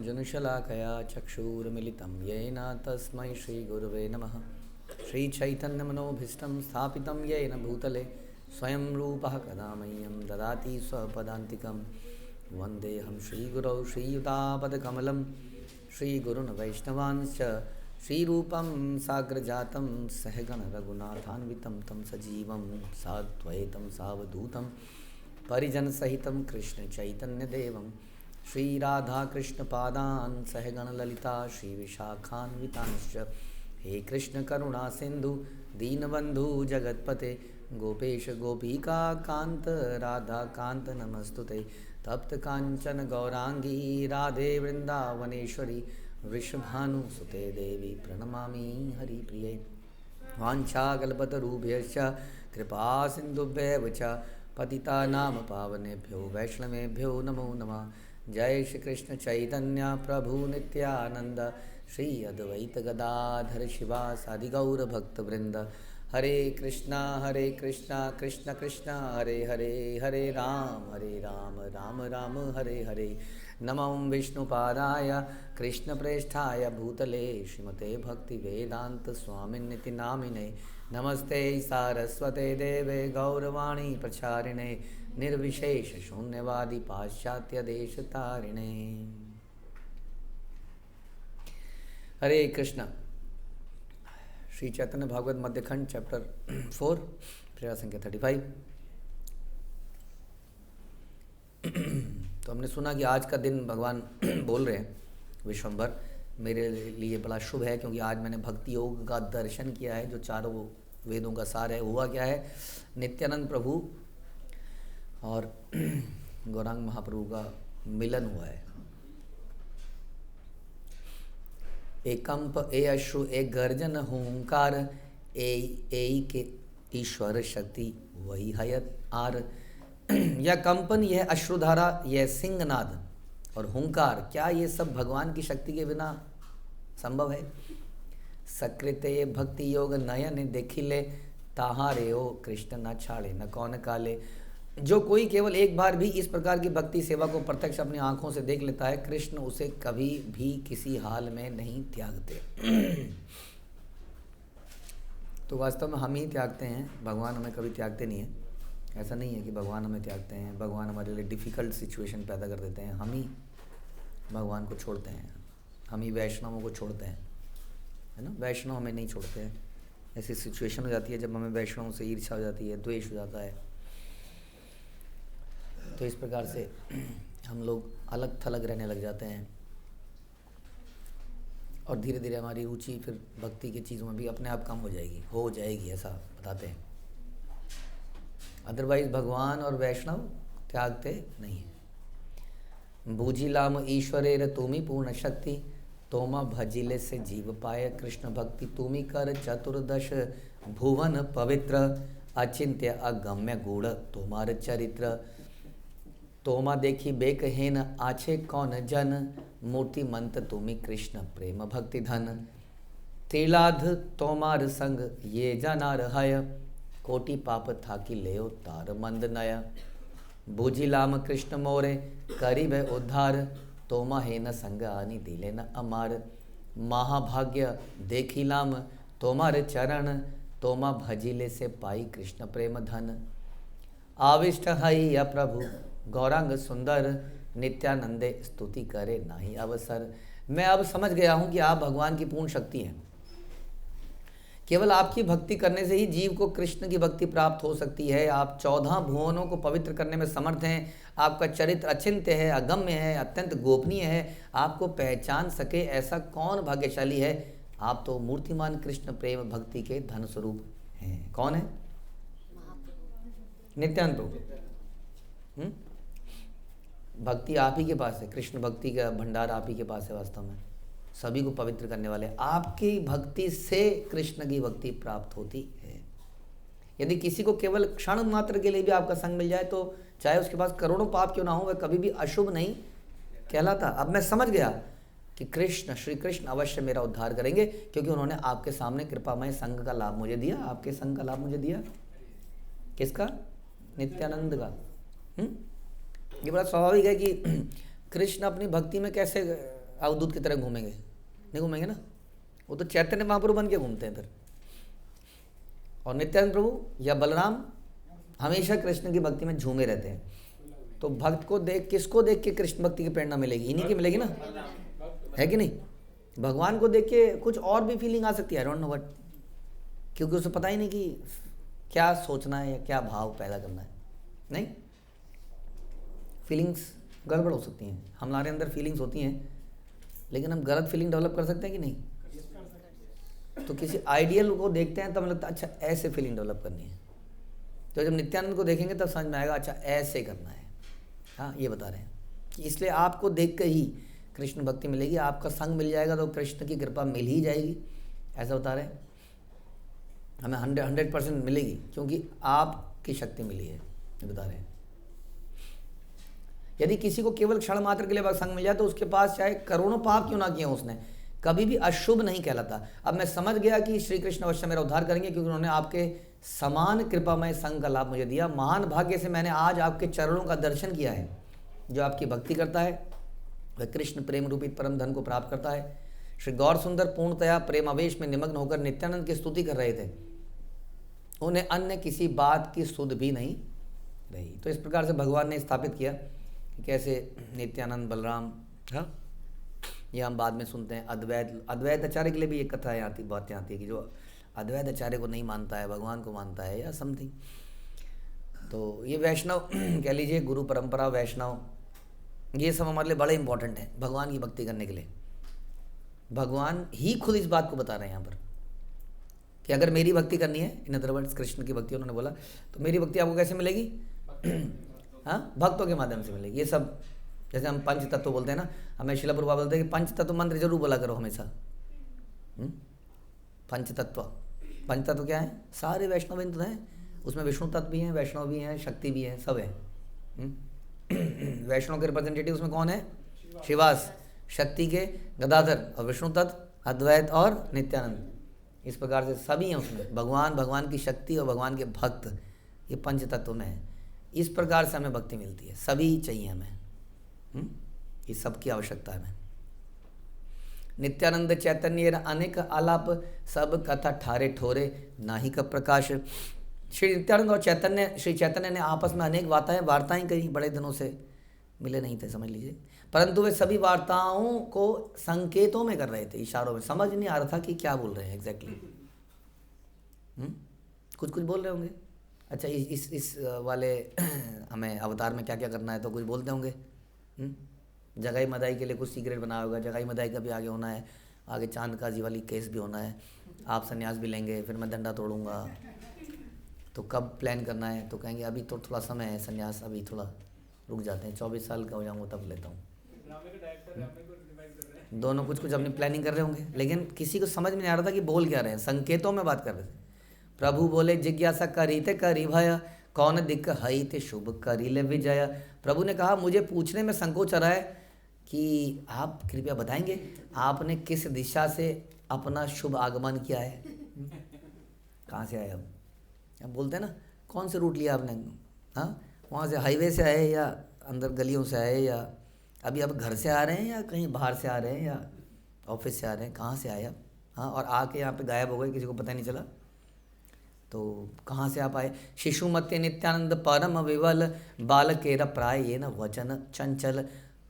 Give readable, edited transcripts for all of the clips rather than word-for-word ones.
जनुशलाकया चक्षुरुमिलितं येन तस्मै श्रीगुरुवे नमः। श्रीचैतन्यमनोभीष्टं स्थापितं येन भूतले स्वयं रूपः कदा मह्यं ददाति स्वपदान्तिकं। वन्देऽहं श्रीगुरौ श्रीयुतापदकमलं श्रीगुरुन् वैष्णवांश्च श्रीरूपं साग्रजातं सहगण रघुनाथान्वितं तं सजीवं साद्वैतं सावधूतं परिजनसहितं कृष्णचैतन्यदेवं श्री राधा कृष्ण पादान सहगण ललिता श्री विशाखान्वितांश्च। हे कृष्ण करुणा सिंधु दीनबंधु जगतपते गोपेश गोपिका कांत राधा कांत नमस्तुते। तप्त कांचन गौरांगी राधे वृंदावनेश्वरी वृषभानुसुते देवी प्रणमामि हरिप्रिये। वाञ्छाकल्पतरुभ्यश्च कृपा सिन्धुभ्येव च पतितानां पावनेभ्यो वैष्णवेभ्यो नमो नमः। जय श्री कृष्ण चैतन्य प्रभु नित्यानंद श्री अद्वैत गदाधर शिवासादि गौर भक्तवृंद। हरे कृष्णा कृष्ण कृष्ण हरे हरे हरे राम राम राम हरे हरे। नमो विष्णुपादाय कृष्णप्रेष्ठाय भूतले श्रीमते भक्तिवेदांत स्वामिन्निति नामिने। नमस्ते सारस्वते देवे गौरवाणी प्रचारिणे निर्विशेष शून्यवादी पाश्चात्य देश तारिणे। हरे कृष्ण। श्री चैतन्य भागवत मध्यखंड चैप्टर 4 प्रेरा संख्या 35। तो हमने सुना कि आज का दिन भगवान बोल रहे हैं विश्वम्भर मेरे लिए बड़ा शुभ है, क्योंकि आज मैंने भक्ति योग का दर्शन किया है जो चारों वेदों का सार है। हुआ क्या है, नित्यानंद प्रभु और गौरांग महाप्रभु का मिलन हुआ है। एक कंप ए अश्रु एक गर्जन हुंकार ए के ईश्वर शक्ति वही हयत आर। यह कंपन, यह अश्रुधारा, यह सिंहनाद और हुंकार, क्या ये सब भगवान की शक्ति के बिना संभव है? सकृते भक्ति योग नयन देखिले ताहारे ओ कृष्ण न छाड़े न कौन काले। जो कोई केवल एक बार भी इस प्रकार की भक्ति सेवा को प्रत्यक्ष अपनी आंखों से देख लेता है, कृष्ण उसे कभी भी किसी हाल में नहीं त्यागते। तो वास्तव में हम ही त्यागते हैं, भगवान हमें कभी त्यागते नहीं है। ऐसा नहीं है कि भगवान हमें त्यागते हैं, भगवान हमारे लिए डिफ़िकल्ट सिचुएशन पैदा कर देते हैं, हम ही भगवान को छोड़ते हैं, हम ही वैष्णवों को छोड़ते हैं, है ना। वैष्णव हमें नहीं छोड़ते हैं। ऐसी सिचुएशन हो जाती है जब हमें वैष्णवों से ईर्ष्या हो जाती है, द्वेष हो जाता है। तो इस प्रकार से हम लोग अलग थलग रहने लग जाते हैं और धीरे धीरे हमारी रुचि फिर भक्ति की चीज़ों में भी अपने आप कम हो जाएगी ऐसा बताते हैं। अदरवाइज भगवान और वैष्णव त्यागते नहीं है। बूझिलाम ईश्वरेर तुमी पूर्ण शक्ति तोमा भजिले से जीव पाए कृष्ण भक्ति तुमी कर चतुर्दश भुवन पवित्र अचिंत्य अगम्य गूढ़ तुम्हार चरित्र। तोमा देखी बेकहीन आछे कौन जन मूर्ति मंत तुमी कृष्ण प्रेम भक्ति धन। त्रिलाध तोमार संग ये जनार हय कोटि पाप था कि लेओ तार मंद नय। बूझिलाम कृष्ण मोरे करीब उद्धार तोमा हे न संग आनी दिले न अमार। महाभाग्य देखिलाम तोमार चरण तोमा भजिले से पाई कृष्ण प्रेम धन। आविष्ट हई या प्रभु गौरांग सुंदर नित्यानंदे स्तुति करे नाही अवसर। मैं अब समझ गया हूँ कि आप भगवान की पूर्ण शक्ति हैं। केवल आपकी भक्ति करने से ही जीव को कृष्ण की भक्ति प्राप्त हो सकती है। आप 14 भुवनों को पवित्र करने में समर्थ हैं। आपका चरित्र अचिंत्य है, अगम्य है, अत्यंत गोपनीय है। आपको पहचान सके ऐसा कौन भाग्यशाली है? आप तो मूर्तिमान कृष्ण प्रेम भक्ति के धन स्वरूप हैं। कौन है? नित्यानंद प्रभु। भक्ति आप ही के पास है, कृष्ण भक्ति का भंडार आप ही के पास है। वास्तव में सभी को पवित्र करने वाले आपकी भक्ति से कृष्ण की भक्ति प्राप्त होती है। यदि किसी को केवल क्षण मात्र के लिए भी आपका संग मिल जाए तो चाहे उसके पास करोड़ों पाप क्यों ना हो, वह कभी भी अशुभ नहीं कहलाता। अब मैं समझ गया कि कृष्ण, श्री कृष्ण अवश्य मेरा उद्धार करेंगे, क्योंकि उन्होंने आपके सामने कृपामय संग का लाभ मुझे दिया। आपके संग का लाभ मुझे दिया किसका? नित्यानंद का। ये बड़ा स्वाभाविक है कि कृष्ण अपनी भक्ति में कैसे अवधूत की तरह घूमेंगे? नहीं घूमेंगे ना, वो तो चैतन्य महाप्रभु बन के घूमते हैं फिर। और नित्यानंद प्रभु या बलराम हमेशा कृष्ण की भक्ति में झूमे रहते हैं। तो भक्त को देख, किसको देख के कृष्ण भक्ति की प्रेरणा मिलेगी? इन्हीं की मिलेगी ना, है कि नहीं? भगवान को देख के कुछ और भी फीलिंग आ सकती है, आई डोंट नो बट, क्योंकि उसे पता ही नहीं कि क्या सोचना है या क्या भाव पैदा करना है। नहीं, फीलिंग्स गड़बड़ हो सकती हैं, हमारे अंदर फीलिंग्स होती हैं, लेकिन हम गलत फीलिंग डेवलप कर सकते हैं कि नहीं? तो किसी आइडियल को देखते हैं तब लगता है अच्छा ऐसे फीलिंग डेवलप करनी है। तो जब नित्यानंद को देखेंगे तब समझ में आएगा अच्छा ऐसे करना है। हाँ, ये बता रहे हैं कि इसलिए आपको देख कर ही कृष्ण भक्ति मिलेगी, आपका संग मिल जाएगा तो कृष्ण की कृपा मिल ही जाएगी, ऐसा बता रहे हैं। हमें 100% मिलेगी क्योंकि आपकी शक्ति मिली है, ये बता रहे हैं। यदि किसी को केवल क्षण मात्र के लिए संग मिल जाए तो उसके पास चाहे करोड़ों पाप क्यों ना किए उसने, कभी भी अशुभ नहीं कहलाता। अब मैं समझ गया कि श्री कृष्ण अवश्य मेरा उद्धार करेंगे क्योंकि उन्होंने आपके समान कृपामय संग का लाभ मुझे दिया। महान भाग्य से मैंने आज आपके चरणों का दर्शन किया है। जो आपकी भक्ति करता है वह कृष्ण प्रेम रूपित परम धन को प्राप्त करता है। श्री गौर सुंदर पूर्णतया प्रेमावेश में निमग्न होकर नित्यानंद की स्तुति कर रहे थे, उन्हें अन्य किसी बात की सुध भी नहीं रही। तो इस प्रकार से भगवान ने स्थापित किया कि कैसे नित्यानंद बलराम, हाँ ये हम बाद में सुनते हैं। अद्वैत आचार्य के लिए भी एक कथा आती, बातें आती है कि जो अद्वैत आचार्य को नहीं मानता है, भगवान को मानता है या समथिंग, तो ये वैष्णव कह लीजिए, गुरु परंपरा, वैष्णव, ये सब हमारे लिए बड़े इंपॉर्टेंट है भगवान की भक्ति करने के लिए। भगवान ही खुद इस बात को बता रहे हैं यहाँ पर कि अगर मेरी भक्ति करनी है, इन अदर वर्ड्स कृष्ण की भक्ति उन्होंने बोला, तो मेरी भक्ति आपको कैसे मिलेगी? हाँ, भक्तों के माध्यम से मिलेगी। ये सब जैसे हम पंच तत्व बोलते हैं ना, हमें शिला प्रभुपाद बोलते हैं कि पंच तत्व मंत्र जरूर बोला करो हमेशा। पंच तत्व क्या है? सारे वैष्णव बिंदु हैं, उसमें विष्णु तत्व भी हैं, वैष्णव भी हैं, शक्ति भी है, सब है। वैष्णव के रिप्रेजेंटेटिव उसमें कौन है? शिवास, शक्ति के गदाधर, और विष्णु तत्व अद्वैत और नित्यानंद। इस प्रकार से सभी हैं उसमें, भगवान, भगवान की शक्ति और भगवान के भक्त, ये पंच तत्व में है। इस प्रकार से हमें भक्ति मिलती है, सभी चाहिए हमें, ये सबकी आवश्यकता है हमें। नित्यानंद चैतन्य अनेक आलाप सब कथा ठारे ठोरे नाही का प्रकाश। श्री नित्यानंद और श्री चैतन्य ने आपस में अनेक वार्ताएं करी, बड़े दिनों से मिले नहीं थे समझ लीजिए, परंतु वे सभी वार्ताओं को संकेतों में कर रहे थे, इशारों में। समझ नहीं आ रहा था कि क्या बोल रहे हैं एग्जैक्टली। कुछ बोल रहे होंगे, अच्छा इस वाले हमें अवतार में क्या क्या करना है, तो कुछ बोलते होंगे। जगाई मदाई के लिए कुछ सीक्रेट बनाया होगा, जगाई मदाई का भी आगे होना है, आगे चांद काजी वाली केस भी होना है, आप संन्यास भी लेंगे, फिर मैं डंडा तोड़ूंगा, तो कब प्लान करना है? तो कहेंगे अभी तो थोड़ा समय है, संन्यास अभी थोड़ा रुक जाते हैं, 24 साल का हो जाऊँगा तब लेता हूँ। दोनों कुछ अपनी प्लानिंग कर रहे होंगे, लेकिन किसी को समझ में नहीं आ रहा था कि बोल क्या रहे हैं, संकेतों में बात कर रहे थे। प्रभु बोले जिज्ञासा करी ते करी भय, कौन दिक्क हई ते शुभ करी ले विजय। प्रभु ने कहा मुझे पूछने में संकोच आ रहा है कि आप कृपया बताएंगे आपने किस दिशा से अपना शुभ आगमन किया है, कहाँ से आए? अब बोलते हैं ना, कौन से रूट लिया आपने? हाँ, वहाँ से हाईवे से आए या अंदर गलियों से आए, या अभी आप घर से आ रहे हैं या कहीं बाहर से आ रहे हैं या ऑफिस से आ रहे हैं, कहाँ से आए आप? हाँ, और आके यहाँ पे गायब हो गए, किसी को पता नहीं चला, तो कहाँ से आप आए? शिशु मत्य नित्यानंद परम विवल बालकेर प्राय ये न वचन चंचल।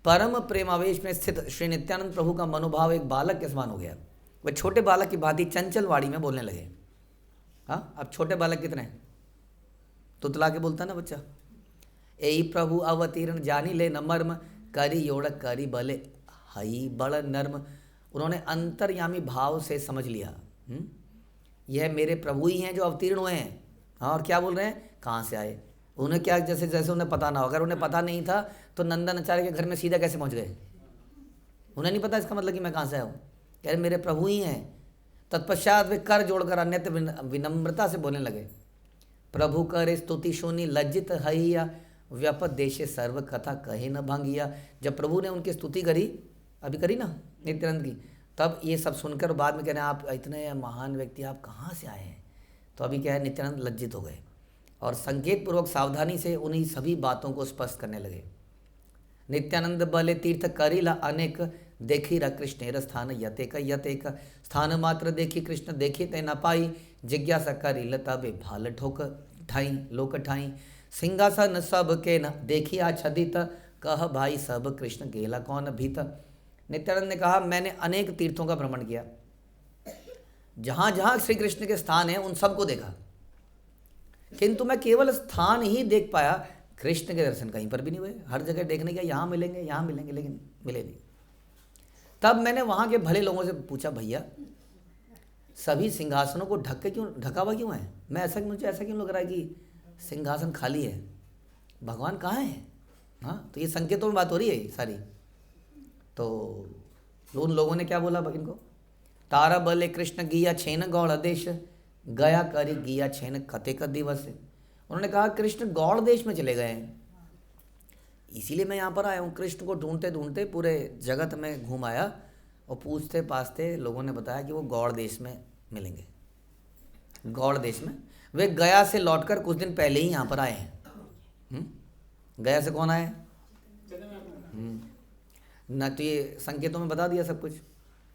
परम प्रेमावेश में स्थित श्री नित्यानंद प्रभु का मनोभाव एक बालक के समान हो गया। वह छोटे बालक की भांति चंचल वाणी में बोलने लगे। हाँ, अब छोटे बालक कितने हैं? तुतला के बोलता ना बच्चा। यही प्रभु अवतीर्ण जानी ले न मर्म, करी योड़ करी बले हई बड़ नर्म। उन्होंने अंतर्यामी भाव से समझ लिया, यह मेरे प्रभु ही हैं जो अवतीर्ण हुए हैं। हाँ, और क्या बोल रहे हैं? कहाँ से आए? उन्हें क्या, जैसे उन्हें पता ना हो। अगर उन्हें पता नहीं था तो नंदन आचार्य के घर में सीधा कैसे पहुँच गए? उन्हें नहीं पता, इसका मतलब कि मैं कहाँ से आया हूँ। कह रहे मेरे प्रभु ही हैं। तत्पश्चात वे कर जोड़कर अन्यत्र विनम्रता से बोलने लगे। प्रभु करे स्तुति सुनी लज्जित हइया, व्यापत देशे सर्व कथा कहे न भंगिया। जब प्रभु ने उनकी स्तुति करी, अभी करी ना नित्यानंद की, तब ये सब सुनकर बाद में कह रहे हैं आप इतने महान व्यक्ति, आप कहाँ से आए हैं? तो अभी क्या है, नित्यानंद लज्जित हो गए और संकेत पूर्वक सावधानी से उन्हीं सभी बातों को स्पष्ट करने लगे। नित्यानंद बले तीर्थ करिला अनेक, देखी र कृष्णेर स्थान यतेक यतेक, स्थान मात्र देखी कृष्ण देखी ते न पाई, जिज्ञासा करी लता बे भाल ठोक ठाई लोक ठाई, सिंहासन सब के न देखी आच्छदित, कह भाई सब कृष्ण गेला कौन भीत। नित्यानंद ने कहा मैंने अनेक तीर्थों का भ्रमण किया, जहाँ जहाँ श्री कृष्ण के स्थान हैं उन सबको देखा, किंतु मैं केवल स्थान ही देख पाया, कृष्ण के दर्शन कहीं पर भी नहीं हुए। हर जगह देखने का यहाँ मिलेंगे यहाँ मिलेंगे, लेकिन मिले नहीं। तब मैंने वहाँ के भले लोगों से पूछा, भैया सभी सिंहासनों को ढका हुआ क्यों है? मुझे ऐसा क्यों लग रहा है कि सिंहासन खाली है, भगवान कहाँ है? हाँ, तो ये संकेतों में बात हो रही है सारी। तो उन लोगों ने क्या बोला इनको, तारा बले कृष्ण गिया छेन गौड़ देश, गया करी गिया छेन कते का दिवस। उन्होंने कहा कृष्ण गौड़ देश में चले गए हैं, इसीलिए मैं यहाँ पर आया हूँ। कृष्ण को ढूंढते ढूंढते पूरे जगत में घूम आया और पूछते पाछते लोगों ने बताया कि वो गौड़ देश में मिलेंगे। गौड़ देश में वे गया से लौटकर कुछ दिन पहले ही यहाँ पर आए हैं। गया से कौन आए? न तो ये संकेतों में बता दिया सब कुछ,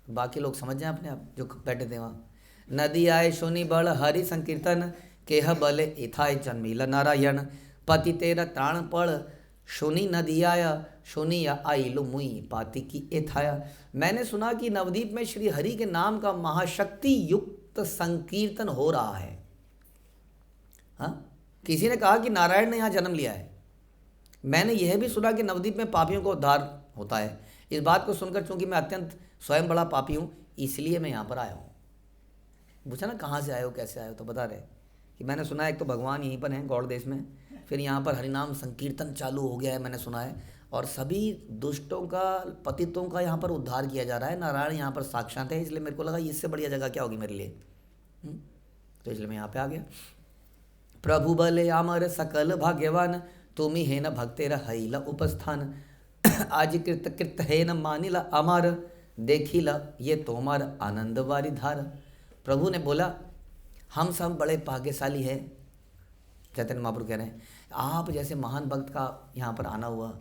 बाकी लोग समझ जाएं अपने आप जो बैठे थे वहाँ। नदी आए सुनी बड़ हरि संकीर्तन, केह बले इथाय जन्मीला नारायण, पति तेरा त्राण पड़ सुनी नदी आया, सुनी या आइलो मुई पाति की एथाया। मैंने सुना कि नवद्वीप में श्री हरि के नाम का महाशक्ति युक्त संकीर्तन हो रहा है। हाँ, किसी ने कहा कि नारायण ने यहाँ जन्म लिया है। मैंने यह भी सुना कि नवद्वीप में पापियों को उद्धार होता है। इस बात को सुनकर चूंकि मैं अत्यंत स्वयं बड़ा पापी हूँ, इसलिए मैं यहाँ पर आया हूँ। पूछा ना कहाँ से आए हो कैसे आए हो, तो बता रहे कि मैंने सुना है एक तो भगवान यहीं पर हैं गौड़ देश में, फिर यहाँ पर हरिनाम संकीर्तन चालू हो गया है मैंने सुना है, और सभी दुष्टों का पतितों का यहाँ पर उद्धार किया जा रहा है। नारायण यहाँ पर साक्षात है, इसलिए मेरे को लगा इससे बढ़िया जगह क्या होगी मेरे लिए। तो इसलिए मैं यहाँ पे आ गया। प्रभु बले अमर सकल भाग्यवान, तुम ही है न भक्तेरा हैला उपस्थान, आज कृत कृत है न मानिला अमर, देखिला ये तोमार आनंद वारी धार। प्रभु ने बोला हम सब बड़े भाग्यशाली हैं। चैतन्य महाप्रभु कह रहे हैं आप जैसे महान भक्त का यहाँ पर आना हुआ।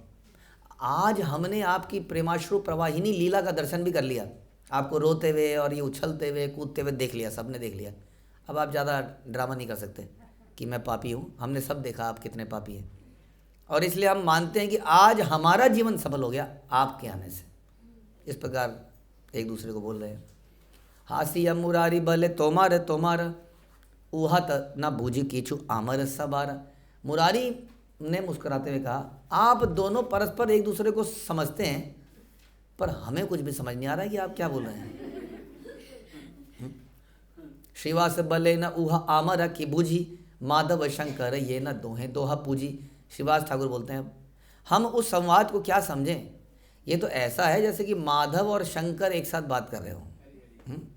आज हमने आपकी प्रेमाश्रु प्रवाहिनी लीला का दर्शन भी कर लिया, आपको रोते हुए और ये उछलते हुए कूदते हुए देख लिया, सबने देख लिया। अब आप ज़्यादा ड्रामा नहीं कर सकते कि मैं पापी हूँ, हमने सब देखा आप कितने पापी हैं, और इसलिए हम मानते हैं कि आज हमारा जीवन सफल हो गया आपके आने से। इस प्रकार एक दूसरे को बोल रहे हैं। हासिया मुरारी बले तोमार तोमार, उहत न बूझी कीचू आमर सबार। मुरारी ने मुस्कुराते हुए कहा आप दोनों परस्पर एक दूसरे को समझते हैं, पर हमें कुछ भी समझ नहीं आ रहा है कि आप क्या बोल रहे हैं। श्रीवास बले न उह आमर की बूझी, माधव शंकर ये न दोहे दोहा पूजी। श्रीवास ठाकुर बोलते हैं हम उस संवाद को क्या समझें, ये तो ऐसा है जैसे कि माधव और शंकर एक साथ बात कर रहे हो,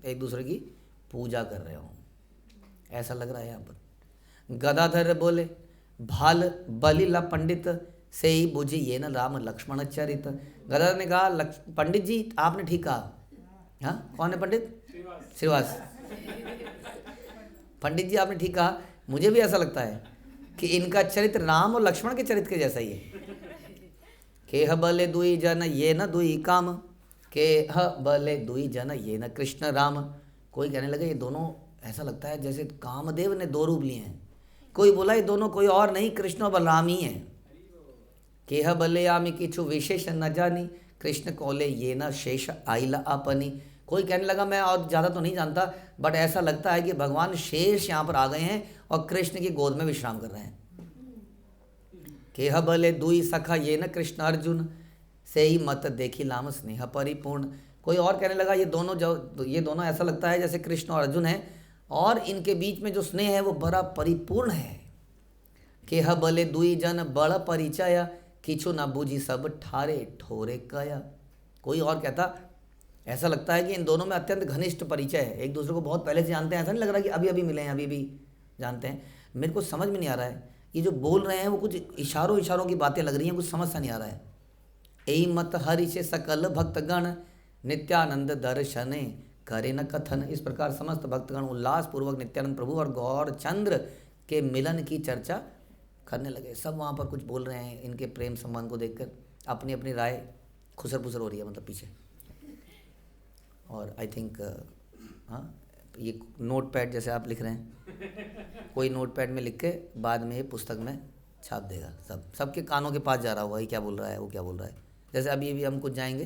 एक दूसरे की पूजा कर रहे हो, ऐसा लग रहा है यहाँ पर। गदाधर बोले भाल बलिला पंडित, से ही बुझी ये न राम लक्ष्मण चरित। गदाधर ने कहा पंडित जी आपने ठीक कहा। हाँ, कौन है पंडित? श्रीवास। पंडित जी आपने ठीक कहा, मुझे भी ऐसा लगता है कि इनका चरित्र राम और लक्ष्मण के चरित्र के जैसा ही है। केह बले दुई जन ये न दुई काम, केह बले दुई जन ये न कृष्ण राम। कोई कहने लगे ये दोनों ऐसा लगता है जैसे कामदेव ने दो रूप लिए हैं। कोई बोला ये दोनों कोई और नहीं कृष्ण और बलराम ही हैं। केह बले आमी किछु विशेष न जानी, कृष्ण कोले ये न शेष आइला अपनी। कोई कहने लगा मैं और ज़्यादा तो नहीं जानता, बट ऐसा लगता है कि भगवान शेष यहाँ पर आ गए हैं और कृष्ण की गोद में विश्राम कर रहे हैं। केह बले दुई सखा ये न कृष्ण अर्जुन, से ही मत देखी लाम स्नेह परिपूर्ण। कोई और कहने लगा ये दोनों ऐसा लगता है जैसे कृष्ण और अर्जुन हैं, और इनके बीच में जो स्नेह है वो बड़ा परिपूर्ण है। केह बले दुई जन बड़ परिचय, किछु न बूझी सब ठारे ठोरे कया। कोई और कहता ऐसा लगता है कि इन दोनों में अत्यंत घनिष्ठ परिचय है, एक दूसरे को बहुत पहले से जानते हैं। ऐसा नहीं लग रहा कि अभी अभी मिले हैं, अभी भी जानते हैं। मेरे को समझ में नहीं आ रहा है ये जो बोल रहे हैं वो कुछ इशारों की बातें लग रही हैं, कुछ समझ सा नहीं आ रहा है। यही मत हरि से सकल भक्तगण, नित्यानंद दर्शने करे न कथन। इस प्रकार समस्त भक्तगण उल्लास पूर्वक नित्यानंद प्रभु और गौर चंद्र के मिलन की चर्चा करने लगे। सब वहाँ पर कुछ बोल रहे हैं, इनके प्रेम संबंध को देखकर अपनी अपनी राय खुसर फुसर हो रही है, मतलब पीछे और आई थिंक हाँ, ये नोट पैड जैसे आप लिख रहे हैं, कोई नोट पैड में लिख के बाद में ये पुस्तक में छाप देगा। सबके कानों के पास जा रहा होगा, ये क्या बोल रहा है, वो क्या बोल रहा है। जैसे अभी भी हम कुछ जाएंगे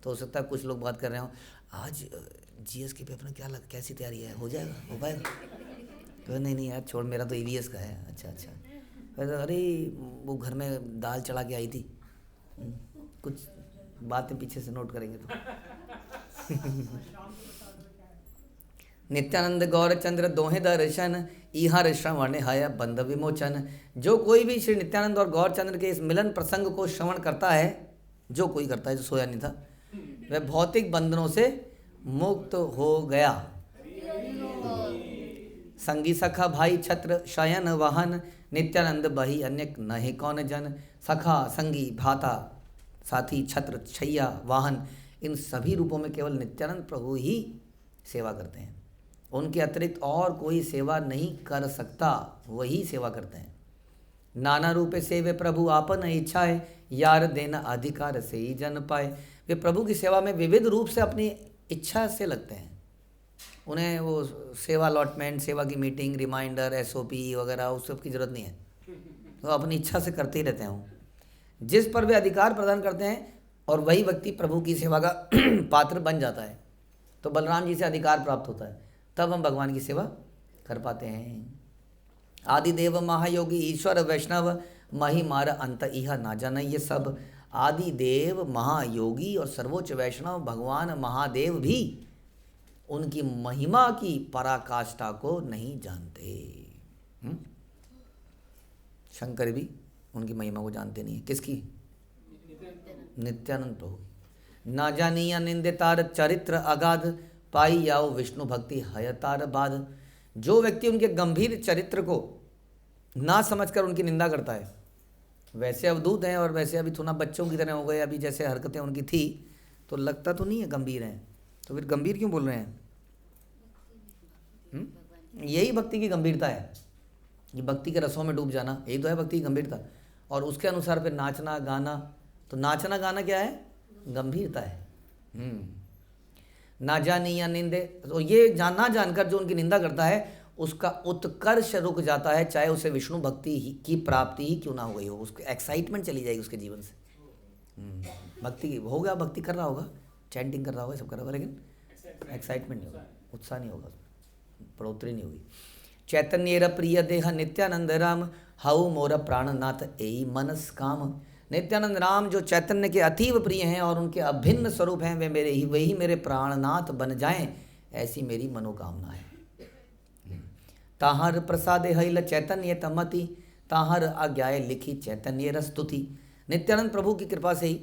तो हो सकता है कुछ लोग बात कर रहे हो, आज जीएस के पेपर में कैसी तैयारी है, हो जाएगा, हो पाएगा? तो नहीं यार छोड़, मेरा तो ईवीएस का है। अच्छा, अरे वो घर में दाल चढ़ा के आई थी, कुछ बातें पीछे से नोट करेंगे तो नित्यानंद गौर चंद्र दोहे दर्शन इहर श्रवण है बंध विमोचन। जो कोई भी श्री नित्यानंद और गौर चंद्र के इस मिलन प्रसंग को श्रवण करता है, जो कोई करता है, जो सोया नहीं था, वह भौतिक बंधनों से मुक्त हो गया। संगी सखा भाई छत्र शयन वाहन नित्यानंद बही अन्य नहीं कौन जन। सखा, संगी, भाता, साथी, छत्र, छैया, वाहन, इन सभी रूपों में केवल नित्यानंद प्रभु ही सेवा करते हैं। उनके अतिरिक्त और कोई सेवा नहीं कर सकता, वही सेवा करते हैं। नाना रूपे सेवे प्रभु आपन इच्छा है, यार देना अधिकार से ही जन पाए। वे प्रभु की सेवा में विविध रूप से अपनी इच्छा से लगते हैं। उन्हें वो सेवा अलॉटमेंट, सेवा की मीटिंग, रिमाइंडर, एसओपी वगैरह उस सब की ज़रूरत नहीं है, तो अपनी इच्छा से करते ही रहते हैं। जिस पर वे अधिकार प्रदान करते हैं और वही व्यक्ति प्रभु की सेवा का पात्र बन जाता है। तो बलराम जी से अधिकार प्राप्त होता है, तब हम भगवान की सेवा कर पाते हैं। आदिदेव महायोगी ईश्वर वैष्णव महिमार अंत इह ना जान। ये सब आदिदेव महायोगी और सर्वोच्च वैष्णव भगवान महादेव भी उनकी महिमा की पराकाष्ठा को नहीं जानते। शंकर भी उनकी महिमा को जानते नहीं है। किसकी? नित्यानंद प्रभु। ना जानिया निंदितार चरित्र अगाध, पाई याओ विष्णु भक्ति हयतार बाद। जो व्यक्ति उनके गंभीर चरित्र को ना समझकर उनकी निंदा करता है, वैसे अवधूत हैं और वैसे अभी थोड़ा बच्चों की तरह हो गए, अभी जैसे हरकतें उनकी थी तो लगता तो नहीं है गंभीर हैं, तो फिर गंभीर क्यों बोल रहे हैं? यही भक्ति की गंभीरता है, ये भक्ति के रसों में डूब जाना, यही तो है भक्ति की गंभीरता। और उसके अनुसार फिर नाचना गाना, तो नाचना गाना क्या है? गंभीरता है। ना जानी या निंदे, तो ये ना जानकर जो उनकी निंदा करता है उसका उत्कर्ष रुक जाता है, चाहे उसे विष्णु भक्ति की प्राप्ति ही क्यों ना हो गई हो, उसको एक्साइटमेंट चली जाएगी उसके जीवन से। भक्ति होगा, भक्ति कर रहा होगा, चैंटिंग कर रहा होगा, सब कर रहा होगा, लेकिन एक्साइटमेंट नहीं होगा, उत्साह नहीं होगा, बढ़ोतरी नहीं होगी। चैतन्य प्रिय देह नित्यानंद राम, हाउ मोर प्राणनाथ एई मनस काम। नित्यानंद राम जो चैतन्य के अतीव प्रिय हैं और उनके अभिन्न स्वरूप हैं, वे मेरे ही वही मेरे प्राणनाथ बन जाएं, ऐसी मेरी मनोकामना है। ताहर प्रसादे हईल चैतन्य तमति, ताहर आज्ञाए लिखी चैतन्य रस्तुति। नित्यानंद प्रभु की कृपा से ही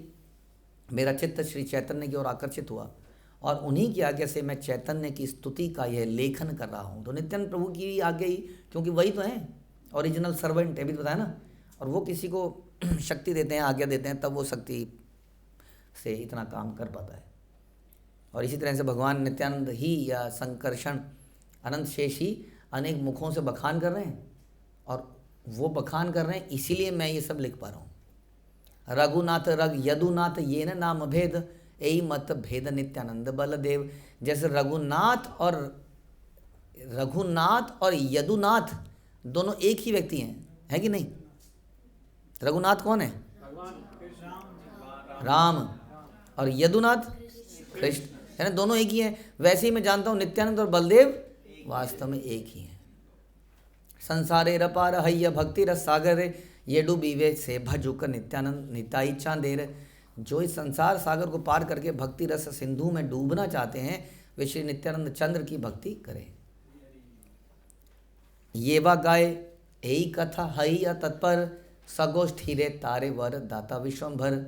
मेरा चित्त श्री चैतन्य की ओर आकर्षित हुआ और उन्हीं की आज्ञा से मैं चैतन्य की स्तुति का यह लेखन कर रहा हूँ। तो नित्यानंद प्रभु की आज्ञा ही, क्योंकि वही तो हैं ओरिजिनल सर्वेंट, अभी बताया ना, और वो किसी को शक्ति देते हैं, आज्ञा देते हैं, तब वो शक्ति से इतना काम कर पाता है। और इसी तरह से भगवान नित्यानंद ही या संकर्षण अनंत शेष ही अनेक मुखों से बखान कर रहे हैं, और वो बखान कर रहे हैं इसीलिए मैं ये सब लिख पा रहा हूँ। रघुनाथ रघ यदुनाथ ये न नाम भेद, यही मत भेद नित्यानंद बलदेव। जैसे रघुनाथ और यदुनाथ दोनों एक ही व्यक्ति हैं, है कि नहीं? रघुनाथ कौन है? राम। और यदुनाथ कृष्ण, है ना, दोनों एक ही हैं। वैसे ही मैं जानता हूँ नित्यानंद और बलदेव वास्तव में एक ही हैं। संसारे रपार हय्य भक्ति रस सागर, ये डूबीवे से भजुक नित्यानंद निताई चांदेर। जो इस संसार सागर को पार करके भक्ति रस सिंधु में डूबना चाहते हैं, वे श्री नित्यानंद चंद्र की भक्ति करें। ये वा गाय यही कथा हई तत्पर, सगोष्ठ हीरे तारे वर दाता विश्वंभर।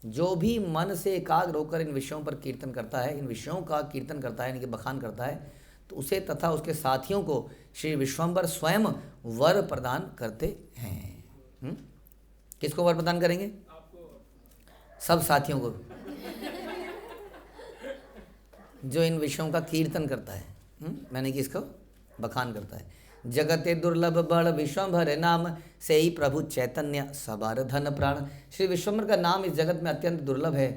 जो भी मन से एकाग्र होकर इन विषयों पर कीर्तन करता है, इन विषयों का कीर्तन करता है, इनके बखान करता है, तो उसे तथा उसके साथियों को श्री विश्वंभर स्वयं वर प्रदान करते हैं। किसको वर प्रदान करेंगे? सब साथियों को जो इन विषयों का कीर्तन करता है, मैंने कि इसको बखान करता है। जगते दुर्लभ बड़ विश्वंभर नाम, से ही प्रभु चैतन्य सबार धन प्राण। श्री विश्वंभर का नाम इस जगत में अत्यंत दुर्लभ है,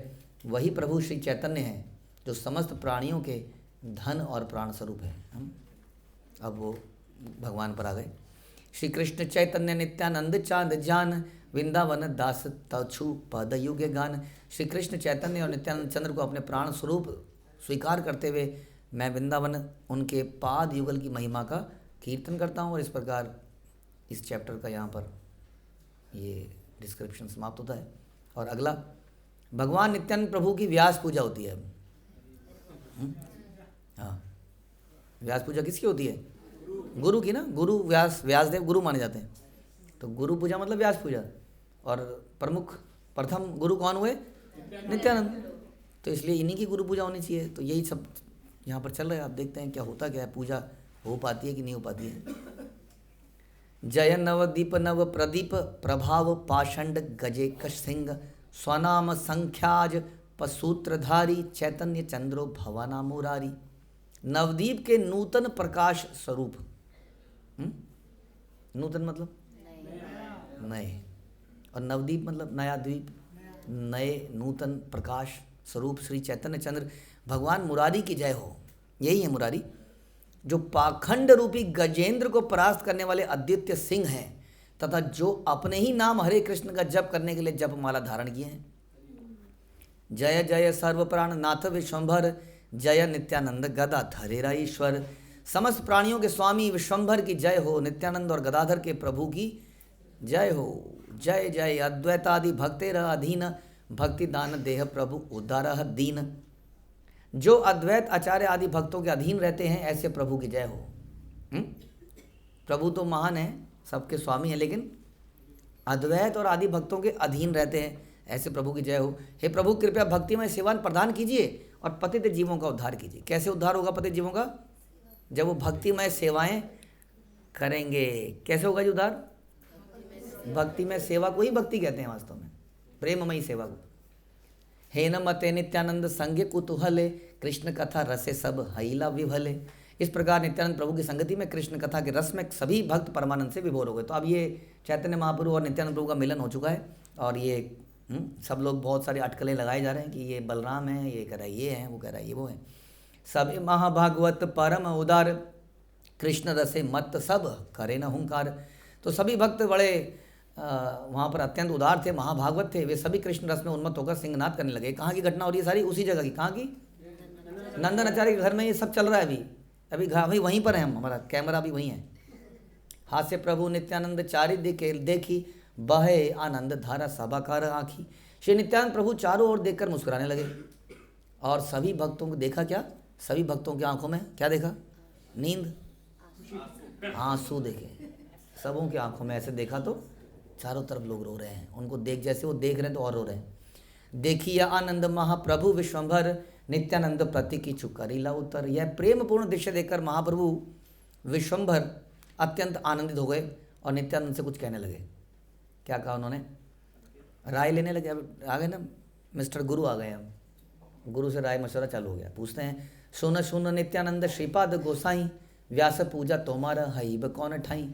वही प्रभु श्री चैतन्य है जो समस्त प्राणियों के धन और प्राण स्वरूप है। हम अब वो भगवान पर आ गए। श्री कृष्ण चैतन्य नित्यानंद चांद जान, वृंदावन दास तछु पद युगे गान। श्री कृष्ण चैतन्य और नित्यानंद चंद्र को अपने प्राण स्वरूप स्वीकार करते हुए मैं वृंदावन उनके पाद युगल की महिमा का कीर्तन करता हूँ। और इस प्रकार इस चैप्टर का यहाँ पर ये डिस्क्रिप्शन समाप्त होता है। और अगला भगवान नित्यानंद प्रभु की व्यास पूजा होती है। हाँ, व्यास पूजा किसकी होती है? गुरु की ना। गुरु व्यासदेव गुरु माने जाते हैं, तो गुरु पूजा मतलब व्यास पूजा। और प्रमुख प्रथम गुरु कौन हुए? नित्यानंद। तो इसलिए इन्हीं की गुरु पूजा होनी चाहिए। तो यही सब यहाँ पर चल रहा है। आप देखते हैं क्या होता क्या है, पूजा हो पाती है कि नहीं हो पाती है। जय नवदीप नव प्रदीप प्रभाव पाषंड गजे कश सिंह, स्वनाम संख्याज पसूत्रधारी चैतन्य चंद्रो भवाना मुरारी। नवदीप के नूतन प्रकाश स्वरूप। नूतन मतलब नए, और नवदीप मतलब नया द्वीप, नए नूतन प्रकाश स्वरूप श्री चैतन्य चंद्र भगवान मुरारी की जय हो। यही है मुरारी, जो पाखंड रूपी गजेंद्र को परास्त करने वाले अद्वितीय सिंह हैं, तथा जो अपने ही नाम हरे कृष्ण का जप करने के लिए जप माला धारण किए हैं। जय जय सर्वप्राण नाथ विश्वंभर, जय नित्यानंद गदाधरेरा ईश्वर। समस्त प्राणियों के स्वामी विश्वंभर की जय हो, नित्यानंद और गदाधर के प्रभु की जय हो। जय जय अद्वैतादि भक्तेर अधीन, भक्ति दान देह प्रभु उद्धारः दीन। जो अद्वैत आचार्य आदि भक्तों के अधीन रहते हैं, ऐसे प्रभु की जय हो। प्रभु तो महान है, सबके स्वामी है, लेकिन अद्वैत और आदि भक्तों के अधीन रहते हैं, ऐसे प्रभु की जय हो। हे प्रभु कृपया भक्तिमय सेवा प्रदान कीजिए और पतित जीवों का उद्धार कीजिए। कैसे उद्धार होगा पतित जीवों का? जब वो भक्तिमय सेवाएं करेंगे। कैसे होगा जी उद्धार? भक्तिमय सेवा को ही भक्ति कहते हैं वास्तव में, प्रेममयी सेवा को। हे न मते नित्यानंद संगे कुतूहले, कृष्ण कथा रसे सब हईला विभले। इस प्रकार नित्यानंद प्रभु की संगति में, कृष्ण कथा के रस में सभी भक्त परमानंद से विभोर हो गए। तो अब ये चैतन्य महाप्रभु और नित्यानंद प्रभु का मिलन हो चुका है। और ये सब लोग बहुत सारी अटकलें लगाए जा रहे हैं कि ये बलराम है, ये कह रहा है ये है, वो कह रहा है ये वो है। सब महाभागवत परम उदार, कृष्ण रसे मत सब करे न हुंकार। तो सभी भक्त बड़े वहाँ पर अत्यंत उदार थे, महाभागवत थे। वे सभी कृष्ण रस में उन्मत्त होकर सिंहनाद करने लगे। कहाँ की घटना हो रही है सारी? उसी जगह की। कहाँ की? नंदन आचार्य के घर में ये सब चल रहा है अभी वहीं पर है हम, हमारा कैमरा भी वहीं है। हास्य प्रभु नित्यानंद चारि देखी, बहे आनंद धारा सभाकार आँखी। श्री नित्यानंद प्रभु चारों ओर देखकर मुस्कुराने लगे और सभी भक्तों को देखा क्या? सभी भक्तों की आंखों में क्या देखा? नींद, आंसू देखे। सबों की आंखों में ऐसे देखा तो चारों तरफ लोग रो रहे हैं उनको देख, जैसे वो देख रहे हैं तो और रो रहे हैं। देखिए आनंद महाप्रभु विश्वंभर, नित्यानंद प्रति की चुकरीला उत्तर। यह प्रेम पूर्ण दृश्य देखकर महाप्रभु विश्वंभर अत्यंत आनंदित हो गए और नित्यानंद से कुछ कहने लगे। क्या कहा उन्होंने? राय लेने लगे। अब आ गए ना मिस्टर गुरु आ गए। अब गुरु से राय मशवरा चालू हो गया। पूछते हैं, सुन सुन नित्यानंद श्रीपाद गोसाई, व्यास पूजा तोमारा हईब कौन ठाई।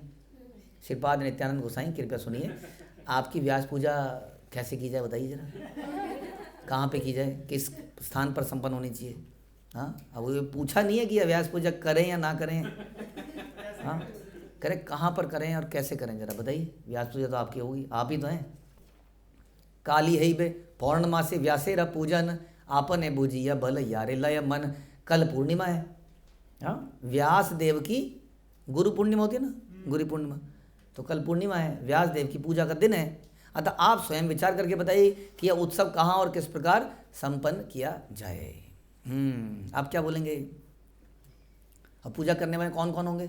श्रीपाद नित्यानंद गोसाई कृपया सुनिए, आपकी व्यास पूजा कैसे की जाए बताइए जरा। कहाँ पे की जाए, किस स्थान पर संपन्न होनी चाहिए? हाँ, अब ये पूछा नहीं है कि व्यास पूजा करें या ना करें। हाँ, करें कहाँ पर करें और कैसे करें जरा बताइए। व्यास पूजा तो आपकी होगी, आप ही तो हैं। काली है बे पौर्णमासी व्यासेर पूजन, आपने बुझिया बल यारे लय मन। कल पूर्णिमा है। हाँ, व्यास देव की गुरु पूर्णिमा होती है ना, गुरु पूर्णिमा। तो कल पूर्णिमा है, व्यास देव की पूजा का दिन है। अतः आप स्वयं विचार करके बताइए कि यह उत्सव कहाँ और किस प्रकार संपन्न किया जाए। आप क्या बोलेंगे? अब पूजा करने वाले कौन कौन होंगे?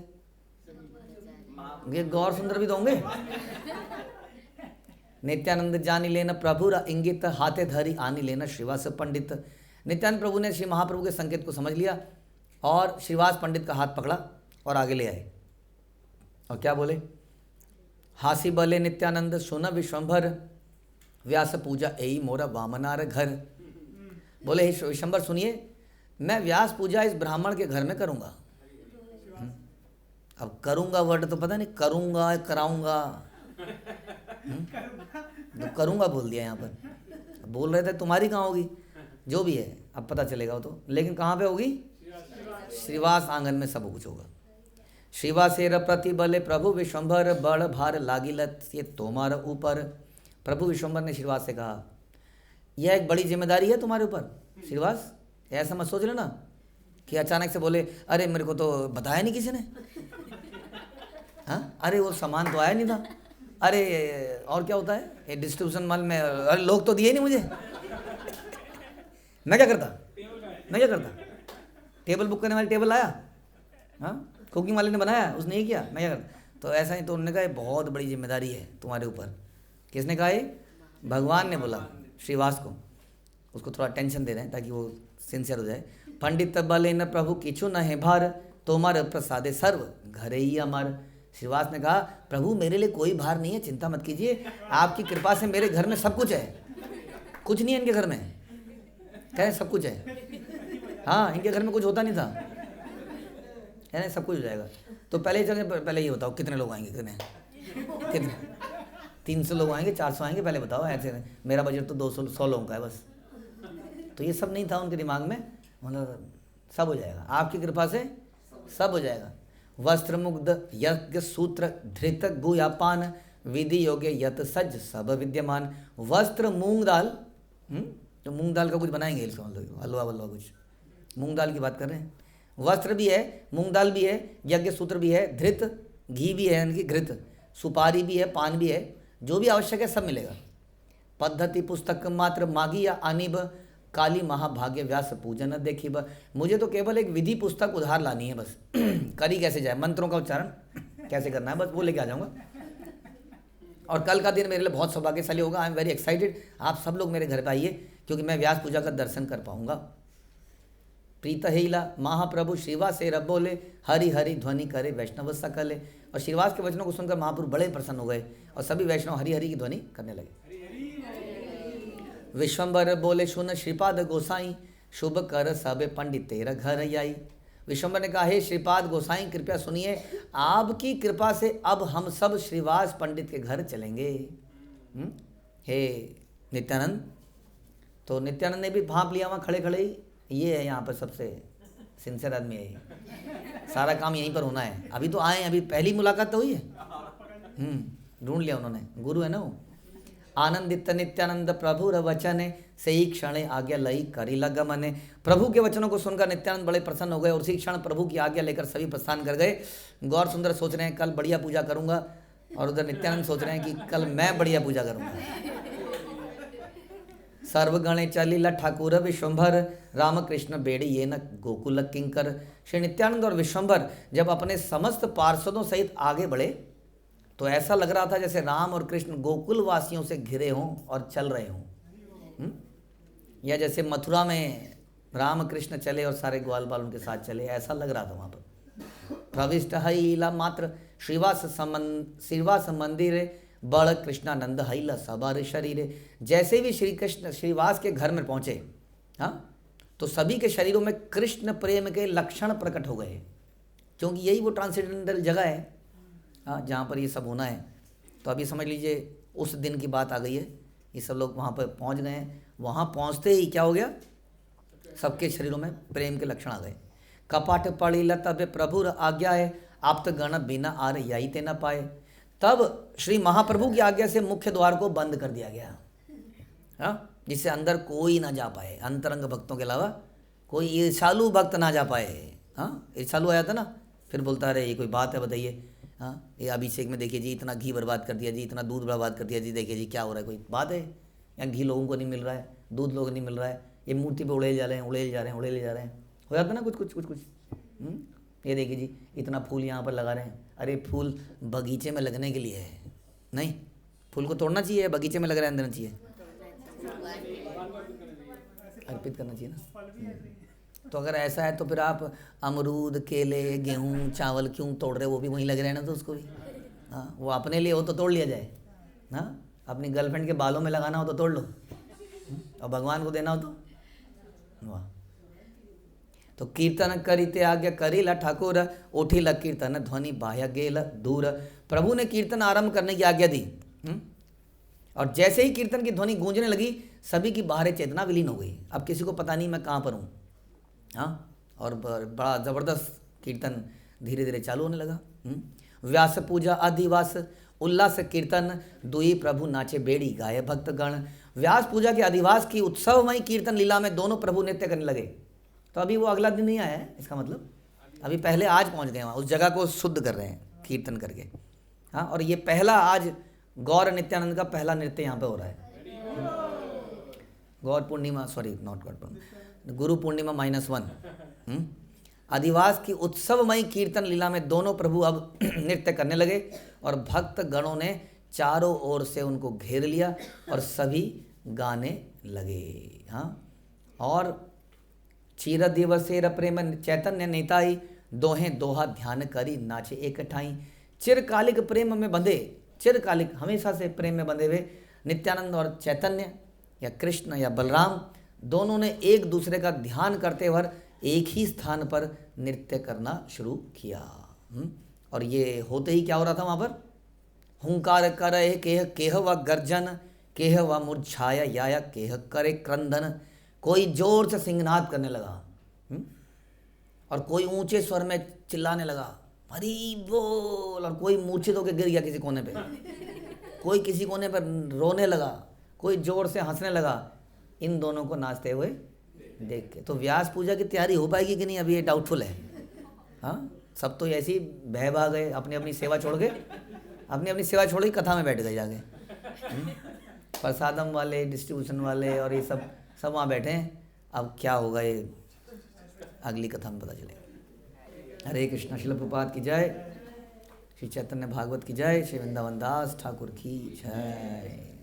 ये गौर सुंदर भी तो होंगे। नित्यानंद जानी लेना प्रभु इंगित, हाथे धरी आनी लेना श्रीवास पंडित। नित्यानंद प्रभु ने श्री महाप्रभु के संकेत को समझ लिया और श्रीवास पंडित का हाथ पकड़ा और आगे ले आए। और क्या बोले? हासी बले नित्यानंद सुन विश्वंभर, व्यास पूजा एई मोरा वामनार घर। बोले हे विश्वंभर सुनिए, मैं व्यास पूजा इस ब्राह्मण के घर में करूँगा। अब करूँगा वर्ड तो पता नहीं, करूँगा कराऊँगा, तो करूँगा बोल दिया यहाँ पर। बोल रहे थे तुम्हारी कहाँ होगी, जो भी है। अब पता चलेगा वो तो, लेकिन कहाँ पे होगी? श्रीवास आंगन में सब कुछ होगा। श्रीवासेर प्रतिबले प्रभु विश्वम्भर बड़ भार लागिलत ये तोमार ऊपर। प्रभु विश्वम्भर ने श्रीवास से कहा, यह एक बड़ी जिम्मेदारी है तुम्हारे ऊपर श्रीवास। ऐसा मत सोच लेना कि अचानक से बोले अरे मेरे को तो बताया नहीं किसी ने, हाँ अरे वो सामान तो आया नहीं था, अरे और क्या होता है ये डिस्ट्रीब्यूशन माल में, अरे लोग तो दिए नहीं मुझे, मैं क्या करता, टेबल बुक करने वाले टेबल आया, हाँ कुकिंग वाले ने बनाया, उसने ही किया, मैं क्या करता। तो ऐसा ही तो उन्होंने कहा बहुत बड़ी जिम्मेदारी है तुम्हारे ऊपर। किसने कहा ये? भगवान ने बोला श्रीवास को। उसको थोड़ा टेंशन दे रहे हैं ताकि वो सिंसियर हो जाए। पंडित बले न प्रभु किचु न है भार तोमर प्रसादे सर्व घरे ही अमर। श्रीवास ने कहा प्रभु मेरे लिए कोई भार नहीं है, चिंता मत कीजिए, आपकी कृपा से मेरे घर में सब कुछ है। कुछ नहीं है इनके घर में, कह सब कुछ है, हाँ इनके घर में कुछ होता नहीं था, है ना, सब कुछ हो जाएगा। तो पहले ये बताओ कितने लोग आएंगे, कितने 300 लोग आएंगे, 400 आएंगे, पहले बताओ। ऐसे मेरा बजट तो 200-100 लोगों का है बस। तो ये सब नहीं था उनके दिमाग में, मतलब सब हो जाएगा आपकी कृपा से, सब हो जाएगा। वस्त्र मुग्ध यज्ञ सूत्र धृत गुयापान विधि योग्य यत सज सब विद्यमान। वस्त्र मूंग दाल, तो मूंग दाल का कुछ बनाएंगे इसका मतलब हलवा वलवा कुछ, मूंग दाल की बात कर रहे हैं। वस्त्र भी है, मूंग दाल भी है, यज्ञ सूत्र भी है, धृत घी भी है, इनकी घृत, सुपारी भी है, पान भी है, जो भी आवश्यक है सब मिलेगा। पद्धति पुस्तक मात्र मागी या अनिब काली महाभाग्य व्यास पूजन देखी। मुझे तो केवल एक विधि पुस्तक उधार लानी है बस करी कैसे जाए, मंत्रों का उच्चारण कैसे करना है, बस वो लेके आ जाऊंगा। और कल का दिन मेरे लिए बहुत सौभाग्यशाली होगा। I am very excited. आप सब लोग मेरे घर पे आइए क्योंकि मैं व्यास पूजा का दर्शन कर पाऊंगा। प्रीत हिला महाप्रभु श्रीवास से रब बोले हरि हरि ध्वनि करे वैष्णव सकले। और श्रीवास के वचनों को सुनकर महाप्रभु बड़े प्रसन्न हो गए और सभी वैष्णव हरि हरि की ध्वनि करने लगे। विश्वम्भर बोले सुन श्रीपाद गोसाई शुभ कर सब पंडित तेरा घर आई। विश्वम्भर ने कहा हे श्रीपाद गोसाई कृपया सुनिए, आपकी कृपा से अब हम सब श्रीवास पंडित के घर चलेंगे। हे नित्यानंद। तो नित्यानंद ने भी भांप लिया वहाँ खड़े खड़े ही, ये है यहाँ पर सबसे सिंसियर आदमी है ये, सारा काम यहीं पर होना है। अभी तो आए, अभी पहली मुलाकात तो हुई है, ढूंढ लिया उन्होंने, गुरु है ना वो। आनंदित नित्यानंद प्रभु र वचने से ही क्षण आज्ञा लई करी लगमने। प्रभु के वचनों को सुनकर नित्यानंद बड़े प्रसन्न हो गए और उसी क्षण प्रभु की आज्ञा लेकर सभी प्रस्थान कर गए। गौर सुंदर सोच रहे हैं कल बढ़िया पूजा करूंगा, और उधर नित्यानंद सोच रहे हैं कि कल मैं बढ़िया पूजा करूंगा। सर्वगणे चलिला ठाकुर विश्वम्भर रामकृष्ण बेड़ी ये न गोकुल किंकर। श्री नित्यानंद और विश्वम्भर जब अपने समस्त पार्षदों सहित आगे बढ़े तो ऐसा लग रहा था जैसे राम और कृष्ण गोकुल वासियों से घिरे हों और चल रहे हों, या जैसे मथुरा में राम कृष्ण चले और सारे ग्वाल बाल उनके साथ चले, ऐसा लग रहा था वहाँ पर। प्रविष्ट हईला मात्र श्रीवास मंदिर बड़ कृष्णानंद हईला सबार शरीर। जैसे भी श्री कृष्ण श्रीवास के घर में पहुँचे, हाँ, तो सभी के शरीरों में कृष्ण प्रेम के लक्षण प्रकट हो गए, क्योंकि यही वो ट्रांसेंडेंटल जगह है, हाँ, जहाँ पर ये सब होना है। तो अभी समझ लीजिए उस दिन की बात आ गई है, ये सब लोग वहाँ पर पहुँच गए हैं। वहाँ पहुँचते ही क्या हो गया, सबके शरीरों में प्रेम के लक्षण आ गए। कपाट पड़ी लतब प्रभु आज्ञा है आप तो गण बिना आर यही ते न पाए। तब श्री महाप्रभु की आज्ञा से मुख्य द्वार को बंद कर दिया गया, हाँ, जिससे अंदर कोई ना जा पाए, अंतरंग भक्तों के अलावा कोई ईर्षालु भक्त ना जा पाए। हाँ, ईर्षालु आया था ना, फिर बोलता रहे ये कोई बात है बताइए, हाँ, ये अभिषेक में देखिए जी इतना घी बर्बाद कर दिया जी, इतना दूध बर्बाद कर दिया जी, देखिए जी क्या हो रहा है, कोई बात है? यहाँ घी लोगों को नहीं मिल रहा है, दूध लोगों को नहीं मिल रहा है, ये मूर्ति पे उड़े जा रहे हैं, हो जाता ना कुछ। ये देखिए जी इतना फूल यहाँ पर लगा रहे हैं, अरे फूल बगीचे में लगने के लिए है, नहीं, फूल को तोड़ना चाहिए, बगीचे में लग रहा है अंदर चाहिए, अर्पित करना चाहिए ना। तो अगर ऐसा है तो फिर आप अमरूद केले गेहूँ चावल क्यों तोड़ रहे हो, वो भी वहीं लग रहे हैं ना, तो उसको भी, हाँ, वो अपने लिए हो तो तोड़ लिया जाए, हाँ, अपनी गर्लफ्रेंड के बालों में लगाना हो तो तोड़ लो, और भगवान को देना हो तो वाह। तो कीर्तन करीते आज्ञा करीला ठाकुर उठिला कीर्तन ध्वनि बाह्य गेल दूर। प्रभु ने कीर्तन आरंभ करने की आज्ञा दी, और जैसे ही कीर्तन की ध्वनि गूंजने लगी सभी की बाहर चेतना विलीन हो गई। अब किसी को पता नहीं मैं कहाँ पर हूँ। हाँ, और बड़ा ज़बरदस्त कीर्तन धीरे धीरे चालू होने लगा। व्यास पूजा अधिवास उल्लास कीर्तन दुई प्रभु नाचे बेड़ी गाये भक्त गण। व्यास पूजा के अधिवास की उत्सवमय कीर्तन लीला में दोनों प्रभु नृत्य करने लगे। तो अभी वो अगला दिन नहीं आया है, इसका मतलब अभी पहले आज पहुंच गए वहाँ, उस जगह को शुद्ध कर रहे हैं कीर्तन करके। हाँ, और ये पहला आज गौर नित्यानंद का पहला नृत्य यहाँ पे हो रहा है। गौर पूर्णिमा, सॉरी नॉट गौर पूर्णिमा, गुरु पूर्णिमा -1 अधिवास की उत्सवमयी कीर्तन लीला में दोनों प्रभु अब नृत्य करने लगे और भक्त गणों ने चारों ओर से उनको घेर लिया और सभी गाने लगे। हाँ, और चीर दिवसेर प्रेम चैतन्य नेताई दोहें दोहा ध्यान करी नाचे एक ठाई। चिरकालिक प्रेम में बंधे, चिरकालिक हमेशा से प्रेम में बंधे हुए नित्यानंद और चैतन्य या कृष्ण या बलराम दोनों ने एक दूसरे का ध्यान करते हुए एक ही स्थान पर नृत्य करना शुरू किया। और ये होते ही क्या हो रहा था वहाँ पर? हुंकार करे केह व गर्जन केह व मुरझाया या केह करे क्रंदन। कोई जोर से सिंहनाद करने लगा और कोई ऊंचे स्वर में चिल्लाने लगा हरी बोल, और कोई मूर्छित होकर गिर गया किसी कोने पे, कोई किसी कोने पर रोने लगा, कोई जोर से हंसने लगा इन दोनों को नाचते हुए देख के। तो व्यास पूजा की तैयारी हो पाएगी कि नहीं, अभी ये डाउटफुल है। हाँ, सब तो ऐसे ही बह भा गए, अपनी अपनी सेवा छोड़ के, अपनी अपनी सेवा छोड़ के कथा में बैठ गए जाके। प्रसादम वाले, डिस्ट्रीब्यूशन वाले और ये सब वहाँ बैठे हैं। अब क्या होगा ये अगली कथा में पता चलेगा। हरे कृष्णा। श्रील प्रभुपाद की जय, श्री चैतन्य भागवत की जय, श्री वृंदावन दास ठाकुर की जय।